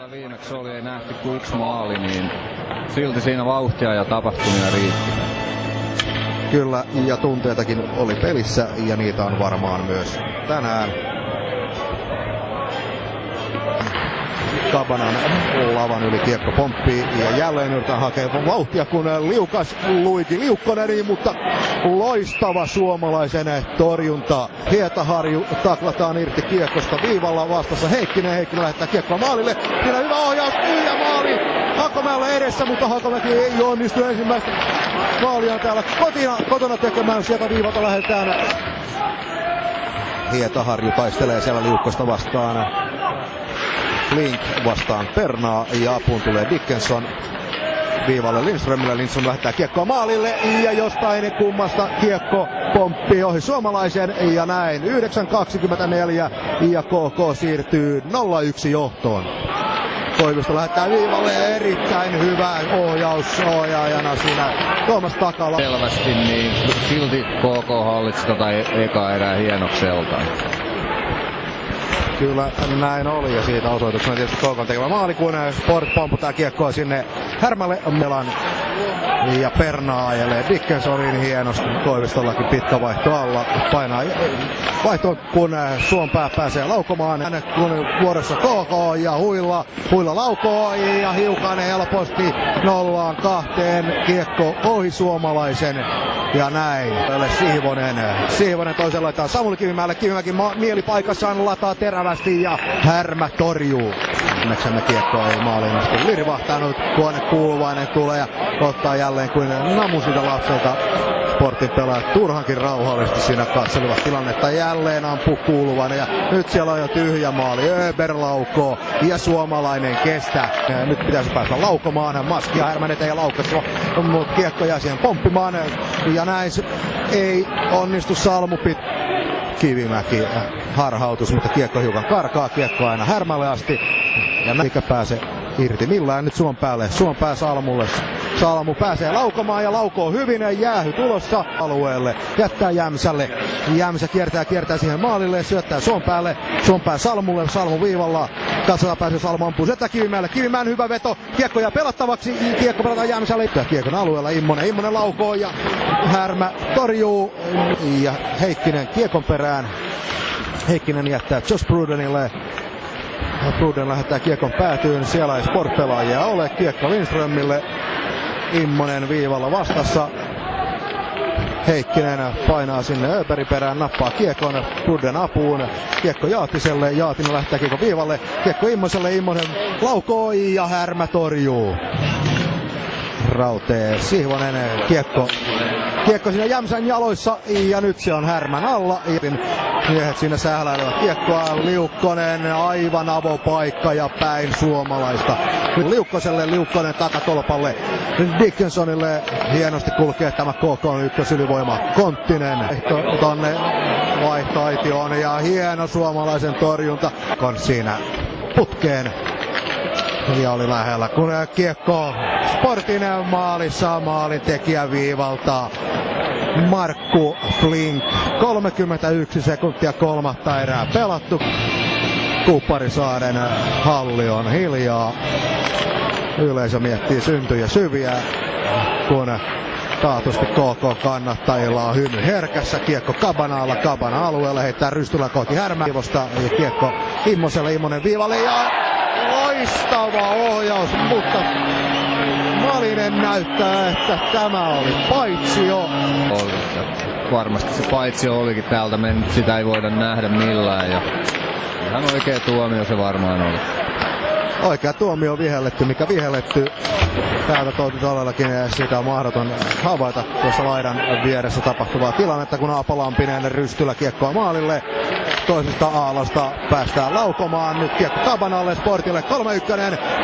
täällä viimeksi oli, ei nähty kuin 1 maali, niin silti siinä vauhtia ja tapahtumia riitti. Kyllä, ja tunteitakin oli pelissä, ja niitä on varmaan myös tänään. Kabanan lavan yli kiekko pomppii, ja jälleen yritetään hakea vauhtia, kun liukas Luigi Liukkonen, mutta loistava suomalaisen torjunta. Hietaharju taklataan irti kiekosta viivalla vastassa Heikkinen lähettää kiekkoa maalille. Siinä hyvä ohjaus, ja maali Hakomäellä edessä, mutta Hakomäki ei onnistu ensimmäistä maalia täällä kotona tekemään. Sieltä viivalta lähdetään. Hietaharju taistelee siellä Liukkosta vastaan. Flink vastaan Pernaa, ja apuun tulee Dickinson viivalle Lindströmille. Lindström lähettää kiekkoa maalille, ja jostain kummasta kiekko pomppii ohi suomalaisen, ja näin 9.24, ja KK siirtyy 0-1 johtoon. Koivisto lähettää viivalle, erittäin hyvä ohjaus ohjaajana siinä Tuomas Takala. Selvästi, niin silti KK hallitsi tota eka erää hienokseltaan. Kyllä näin oli, ja siitä osoituksena tietysti KK:n tekemä maali, kun Sport pomputtaa kiekkoa sinne Härmälle. Melan ja Pernaa ajelee Dickinsonin hienosti. Koivistollakin pitkä vaihto alla. Painaa vaihtoon, kun Suompää pääsee laukomaan. Kun vuorossa KK ja Huilla laukoo, ja hiukan helposti 0-2. Kiekko ohi suomalaisen. Ja näin. Siivonen toisella laittaa Samuli Kivimäelle. Kivimäki mielipaikassaan lataa terävästi, ja Härmä torjuu. Onneksemme kiekko ei maaliin asti lirvahtanut. Tuonne Kuuluvainen tulee ja ottaa jälleen kuin namu siitä lapselta. Sportin pelaajat turhankin rauhallisesti siinä katselevat tilannetta. Jälleen ampuu Kuuluvainen, ja nyt siellä on jo tyhjä maali. Öber laukoo, ja suomalainen kestää. Nyt pitäisi päästä laukomaan. Maski ja Härmän eteen laukassa, mutta kiekko jää siihen pomppimaan. Ja näin ei onnistu Salmu Kivimäki harhautus, mutta kiekko hiukan karkaa. Kiekko aina Härmälle asti. Ja eikä pääse irti millään nyt Suompää Salmulle. Salmu pääsee laukomaan ja laukoo hyvin, ja jäähy tulossa alueelle. Jättää Jämsälle. Jämsä kiertää siihen maalille ja syöttää Suompää Salmulle. Salmu viivalla. Katsotaan pääsee Salmu ampuu. Syöttää Kivimäelle. Kivimäen hyvä veto. Kiekko jää pelattavaksi. Kiekko pelataan Jämsälle. Kiekon alueella Immonen laukoo, ja Härmä torjuu. Ja Heikkinen kiekon perään. Heikkinen jättää Josh Brudenille. Bruden lähettää kiekon päätyyn. Siellä ei Sport-pelaajia ole. Kiekko Lindströmille. Immonen viivalla vastassa. Heikkinen painaa sinne Öberin perään, nappaa kiekon Bruden apuun. Kiekko Jaatiselle. Jaatinen lähtee kiekon viivalle. Kiekko Immoselle. Immonen laukoo, ja Härmä torjuu. Rautee Sihvonen. Kiekko siinä Jämsän jaloissa, ja nyt se on Härmän alla. Miehet siinä sähläilevät kiekkoa. Liukkonen, aivan avopaikka ja päin suomalaista. Liukkoselle, Liukkonen takatolpalle. Dickinsonille hienosti kulkee tämä KK ykkösylivoima. Konttinen tonne vaihtoaitioon, ja hieno suomalaisen torjunta. Kon siinä putkeen. Ja oli lähellä, kun kiekko Sportin maalissa, maalin tekijä viivalta Markku Flink. 31 sekuntia kolmatta erää pelattu. Kupparisaaren halli on hiljaa. Yleisö miettii syntyjä syviä, kun taatusti KK kannattajilla on hymy herkässä. Kiekko Kabanalla, Kabana alueella, heittää Rystylä kohti Härmää. Ja kiekko Immoselle, Immonen viivalle, ja loistava ohjaus, mutta Malinen näyttää, että tämä oli paitsio. Varmasti se paitsio olikin täältä mennyt, sitä ei voida nähdä millään, ja ihan oikea tuomio se varmaan oli. Oikea tuomio vihelletty, mikä vihelletty. Täältä todellakin siitä on mahdoton havaita tuossa laidan vieressä tapahtuvaa tilannetta, kun Aapo Lampinen Rystylä kiekkoa maalille. Toisesta aallosta päästään laukomaan. Nyt kiekko Kabanalle, Sportille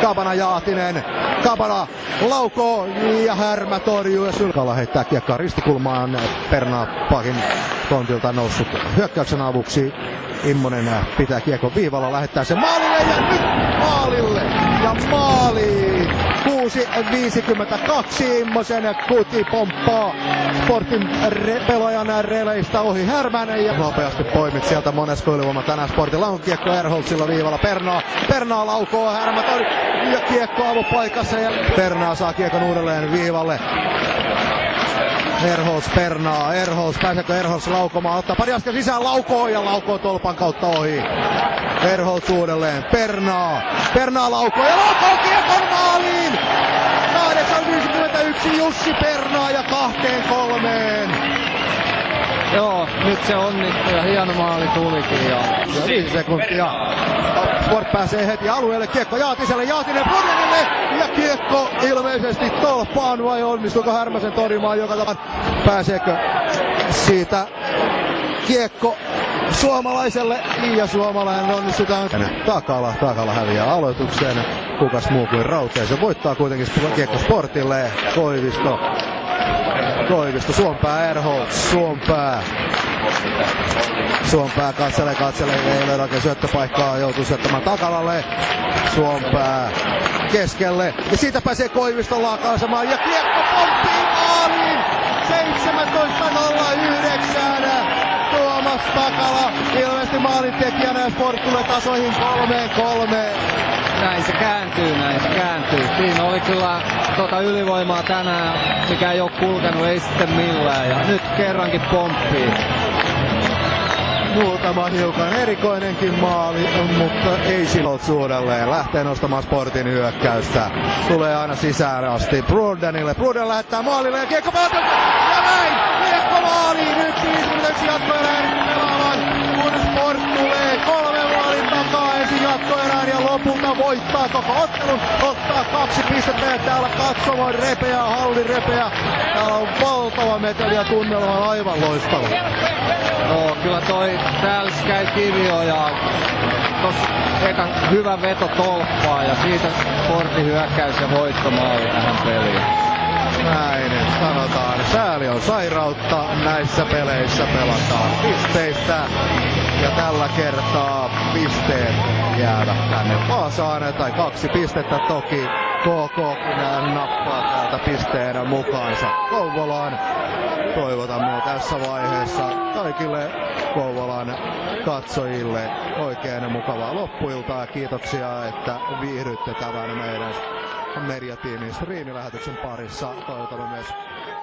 3-1. Kabana Jaatinen. Kabana laukoo, ja Härmä torjuu, ja Sylkala heittää kiekkoa ristikulmaan. Pernaa Pakin tontilta noussut hyökkäyksen avuksi. Immonen pitää kiekon viivalla, lähettää sen maalille, ja nyt maalille, ja maali! 6 1.52 Immosen kuti pomppaa Sportin pelaajan releistä ohi Härmänen ja nopeasti poimit sieltä monesko ylivoima tänään Sportilla on kiekko Erholtsilla viivalla Pernaa laukoo Härmä ja kiekko avopaikassa ja Pernaa saa kiekon uudelleen viivalle. Erholz, pääseekö Erholz laukomaan, ottaa pari askel sisään, laukoo tolpan kautta ohi. Erholz uudelleen, Pernaa laukoo ja laukoo kiekon maaliin! 8.51 Jussi Pernaa ja 2-3. Joo, nyt se onnistui ja hieno maali tulikin ja 5 sekuntia. Sport pääsee heti alueelle, kiekko Jaatiselle, Jaatinen Brodenille ja kiekko ilmeisesti tolppaan vai onnistuuko Härmäsen torjumaan joka tapauksessa? Pääseekö siitä kiekko suomalaiselle ja suomalainen onnistutaan. Takala häviää aloitukseen. Kukas muu kuin Rauteisen voittaa kuitenkin kiekko Sportille. Koivisto, Suompää Erholz, Suompää katselee, ei ole oikein syöttöpaikkaa, joutuu syöttämään Takalalle. Suompää keskelle ja siitä pääsee Koivisto laakaisemaan ja kiekko pomppii maaliin! 17.09 Tuomas Takala ilmeisesti maalintekijänä ja Sport tulee tasoihin 3-3. näin se kääntyy. Siinä oli kyllä ylivoimaa tänään, mikä ei ole kulkenut, ei sitten millään ja nyt kerrankin pomppii. Muutama hiukan erikoinenkin maali, mutta ei silloin uudelleen. Lähtee nostamaan Sportin hyökkäystä. Tulee aina sisään asti Brodenille. Broden lähettää maalille ja kiekko päätöstä. Ja näin! Kiekko maaliin! Nyt 51 jatkoerään pelaavan. Kun Sport tulee 3 maalin takaa ensin jatkoerään ja lopulta voittaa koko ottelun. Ottaa 2 pistettä ja täällä katsomaan repeä, halli repeä. Täällä on valtava meteli ja tunnelma on aivan loistava. No, kyllä toi Tälskäi Kivio ja tossa ekan hyvä veto tolppaa ja siitä Sportin hyökkäys ja voittomaali tähän peliin. Näin sanotaan. Sääli on sairautta. Näissä peleissä pelataan pisteistä. Ja tällä kertaa pisteet jäävät tänne Vaasaan. Tai 2 pistettä toki. KK nappaa täältä pisteenä mukaansa Kouvolaan. Toivotamme tässä vaiheessa kaikille Kouvolan katsojille oikein mukavaa loppuiltaa ja kiitoksia, että viihdytte tämän meidän mediatiimin striimilähetyksen parissa. Toivotamme myös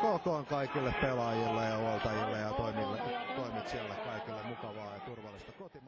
KK:n kaikille pelaajille ja huoltajille ja toimitsijoille kaikille mukavaa ja turvallista kotia.